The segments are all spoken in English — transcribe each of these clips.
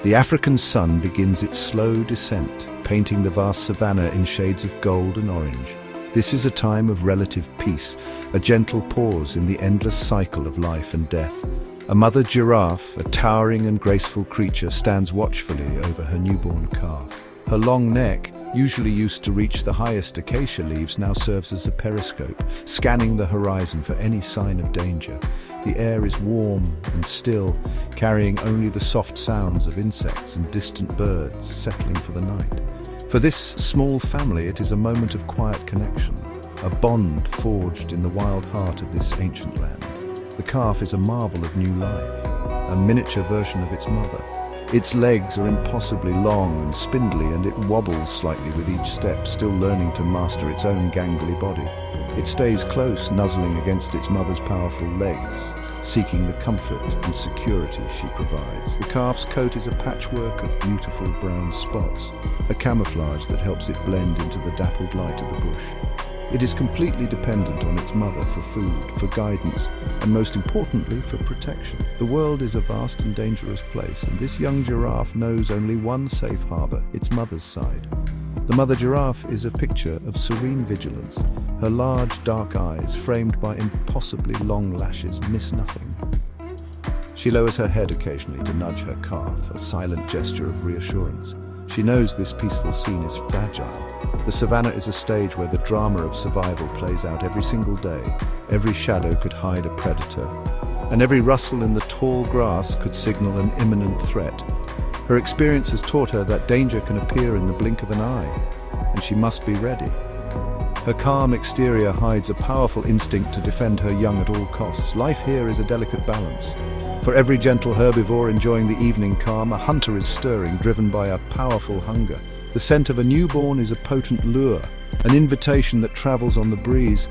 The African sun begins its slow descent, painting the vast savanna in shades of gold and orange. This is a time of relative peace, a gentle pause in the endless cycle of life and death. A mother giraffe, a towering and graceful creature, stands watchfully over her newborn calf. Her long neck, usually used to reach the highest acacia leaves, now serves as a periscope, scanning the horizon for any sign of danger. The air is warm and still, carrying only the soft sounds of insects and distant birds settling for the night. For this small family, it is a moment of quiet connection, a bond forged in the wild heart of this ancient land. The calf is a marvel of new life, a miniature version of its mother. Its legs are impossibly long and spindly, and it wobbles slightly with each step, still learning to master its own gangly body. It stays close, nuzzling against its mother's powerful legs, seeking the comfort and security she provides. The calf's coat is a patchwork of beautiful brown spots, a camouflage that helps it blend into the dappled light of the bush. It is completely dependent on its mother for food, for guidance, and most importantly, for protection. The world is a vast and dangerous place, and this young giraffe knows only one safe harbor, its mother's side. The mother giraffe is a picture of serene vigilance. Her large, dark eyes, framed by impossibly long lashes, miss nothing. She lowers her head occasionally to nudge her calf, a silent gesture of reassurance. She knows this peaceful scene is fragile. The savanna is a stage where the drama of survival plays out every single day. Every shadow could hide a predator, and every rustle in the tall grass could signal an imminent threat. Her experience has taught her that danger can appear in the blink of an eye, and she must be ready. Her calm exterior hides a powerful instinct to defend her young at all costs. Life here is a delicate balance. For every gentle herbivore enjoying the evening calm, a hunter is stirring, driven by a powerful hunger. The scent of a newborn is a potent lure, an invitation that travels on the breeze.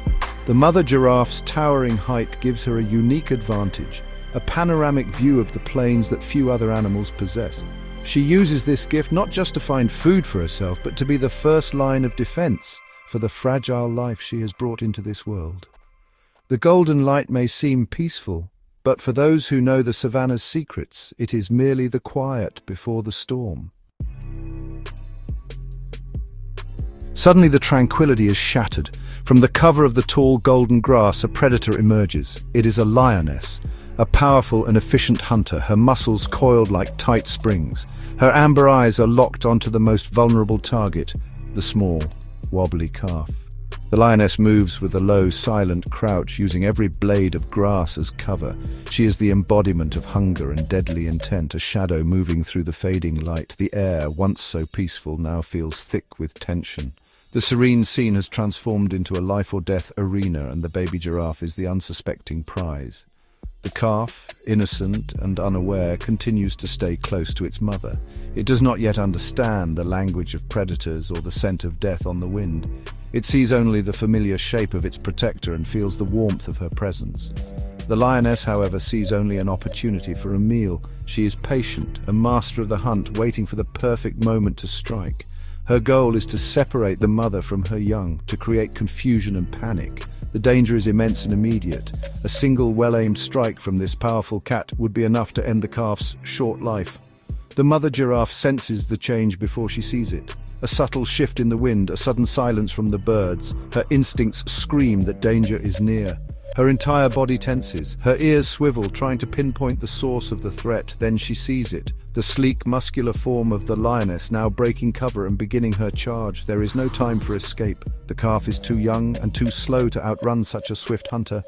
The mother giraffe's towering height gives her a unique advantage, a panoramic view of the plains that few other animals possess. She uses this gift not just to find food for herself, but to be the first line of defense for the fragile life she has brought into this world. The golden light may seem peaceful, but for those who know the savanna's secrets, it is merely the quiet before the storm. Suddenly the tranquility is shattered. From the cover of the tall golden grass, a predator emerges. It is a lioness, a powerful and efficient hunter, her muscles coiled like tight springs. Her amber eyes are locked onto the most vulnerable target, the small, wobbly calf. The lioness moves with a low, silent crouch, using every blade of grass as cover. She is the embodiment of hunger and deadly intent, a shadow moving through the fading light. The air, once so peaceful, now feels thick with tension. The serene scene has transformed into a life-or-death arena, and the baby giraffe is the unsuspecting prize. The calf, innocent and unaware, continues to stay close to its mother. It does not yet understand the language of predators or the scent of death on the wind. It sees only the familiar shape of its protector and feels the warmth of her presence. The lioness, however, sees only an opportunity for a meal. She is patient, a master of the hunt, waiting for the perfect moment to strike. Her goal is to separate the mother from her young, to create confusion and panic. The danger is immense and immediate. A single well-aimed strike from this powerful cat would be enough to end the calf's short life. The mother giraffe senses the change before she sees it. A subtle shift in the wind, a sudden silence from the birds. Her instincts scream that danger is near. Her entire body tenses. Her ears swivel, trying to pinpoint the source of the threat. Then she sees it. The sleek, muscular form of the lioness now breaking cover and beginning her charge. There is no time for escape. The calf is too young and too slow to outrun such a swift hunter.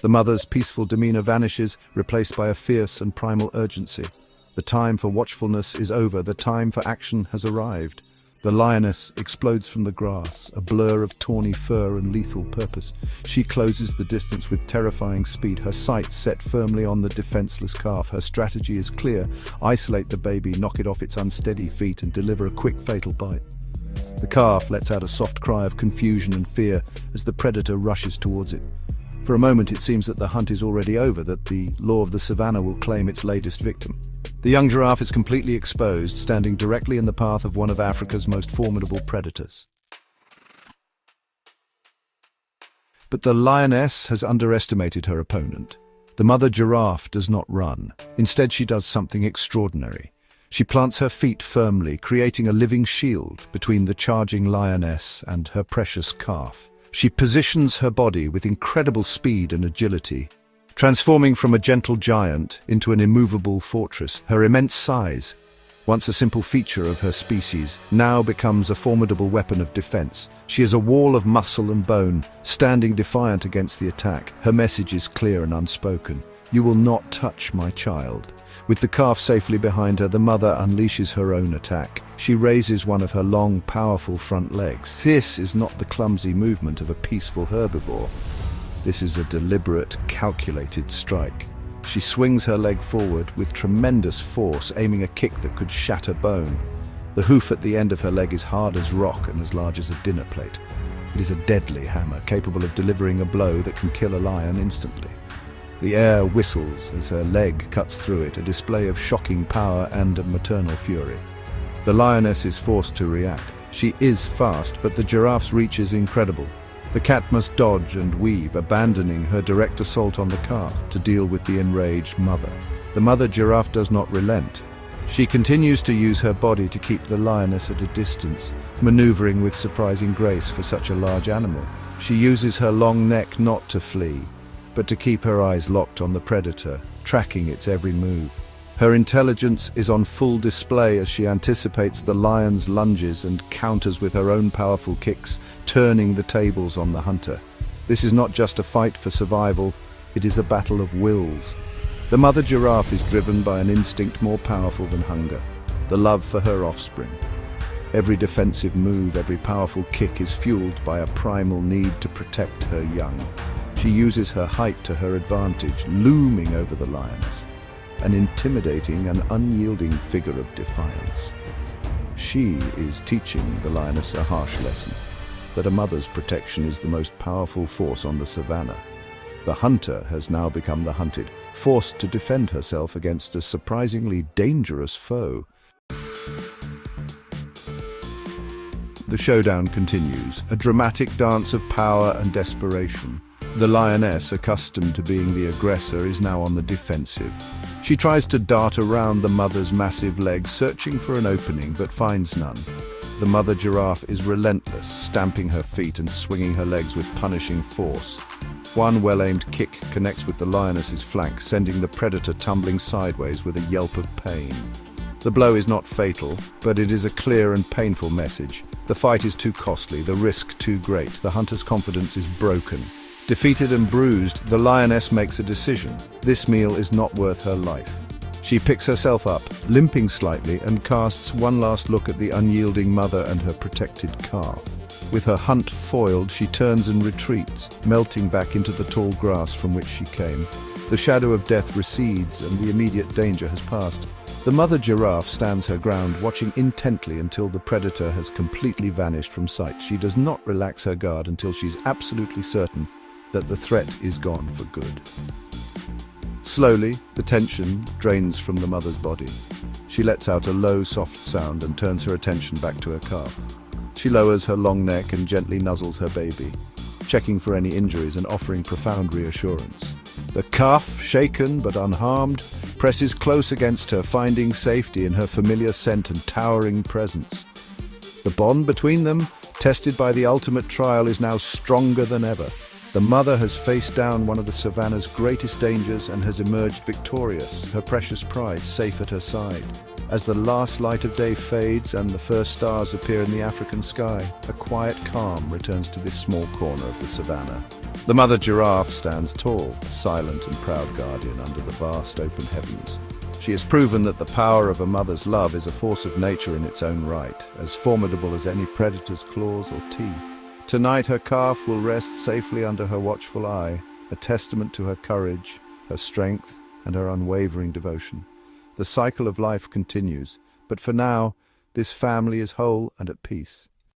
The mother's peaceful demeanor vanishes, replaced by a fierce and primal urgency. The time for watchfulness is over. The time for action has arrived. The lioness explodes from the grass, a blur of tawny fur and lethal purpose. She closes the distance with terrifying speed, her sights set firmly on the defenseless calf. Her strategy is clear: isolate the baby, knock it off its unsteady feet, and deliver a quick, fatal bite. The calf lets out a soft cry of confusion and fear as the predator rushes towards it. For a moment it seems that the hunt is already over, that the law of the savanna will claim its latest victim. The young giraffe is completely exposed, standing directly in the path of one of Africa's most formidable predators. But the lioness has underestimated her opponent. The mother giraffe does not run. Instead, she does something extraordinary. She plants her feet firmly, creating a living shield between the charging lioness and her precious calf. She positions her body with incredible speed and agility, transforming from a gentle giant into an immovable fortress. Her immense size, once a simple feature of her species, now becomes a formidable weapon of defense. She is a wall of muscle and bone, standing defiant against the attack. Her message is clear and unspoken. You will not touch my child. With the calf safely behind her, the mother unleashes her own attack. She raises one of her long, powerful front legs. This is not the clumsy movement of a peaceful herbivore. This is a deliberate, calculated strike. She swings her leg forward with tremendous force, aiming a kick that could shatter bone. The hoof at the end of her leg is hard as rock and as large as a dinner plate. It is a deadly hammer, capable of delivering a blow that can kill a lion instantly. The air whistles as her leg cuts through it, a display of shocking power and of maternal fury. The lioness is forced to react. She is fast, but the giraffe's reach is incredible. The cat must dodge and weave, abandoning her direct assault on the calf to deal with the enraged mother. The mother giraffe does not relent. She continues to use her body to keep the lioness at a distance, maneuvering with surprising grace for such a large animal. She uses her long neck not to flee, but to keep her eyes locked on the predator, tracking its every move. Her intelligence is on full display as she anticipates the lion's lunges and counters with her own powerful kicks, turning the tables on the hunter. This is not just a fight for survival, it is a battle of wills. The mother giraffe is driven by an instinct more powerful than hunger, the love for her offspring. Every defensive move, every powerful kick is fueled by a primal need to protect her young. She uses her height to her advantage, looming over the lioness, an intimidating and unyielding figure of defiance. She is teaching the lioness a harsh lesson, that a mother's protection is the most powerful force on the savannah. The hunter has now become the hunted, forced to defend herself against a surprisingly dangerous foe. The showdown continues, a dramatic dance of power and desperation. The lioness, accustomed to being the aggressor, is now on the defensive. She tries to dart around the mother's massive legs, searching for an opening, but finds none. The mother giraffe is relentless, stamping her feet and swinging her legs with punishing force. One well-aimed kick connects with the lioness's flank, sending the predator tumbling sideways with a yelp of pain. The blow is not fatal, but it is a clear and painful message. The fight is too costly, the risk too great. The hunter's confidence is broken. Defeated and bruised, the lioness makes a decision. This meal is not worth her life. She picks herself up, limping slightly, and casts one last look at the unyielding mother and her protected calf. With her hunt foiled, she turns and retreats, melting back into the tall grass from which she came. The shadow of death recedes, and the immediate danger has passed. The mother giraffe stands her ground, watching intently until the predator has completely vanished from sight. She does not relax her guard until she's absolutely certain that the threat is gone for good. Slowly, the tension drains from the mother's body. She lets out a low, soft sound and turns her attention back to her calf. She lowers her long neck and gently nuzzles her baby, checking for any injuries and offering profound reassurance. The calf, shaken but unharmed, presses close against her, finding safety in her familiar scent and towering presence. The bond between them, tested by the ultimate trial, is now stronger than ever. The mother has faced down one of the savannah's greatest dangers and has emerged victorious, her precious prize safe at her side. As the last light of day fades and the first stars appear in the African sky, a quiet calm returns to this small corner of the savannah. The mother giraffe stands tall, a silent and proud guardian under the vast open heavens. She has proven that the power of a mother's love is a force of nature in its own right, as formidable as any predator's claws or teeth. Tonight her calf will rest safely under her watchful eye, a testament to her courage, her strength, and her unwavering devotion. The cycle of life continues, but for now, this family is whole and at peace.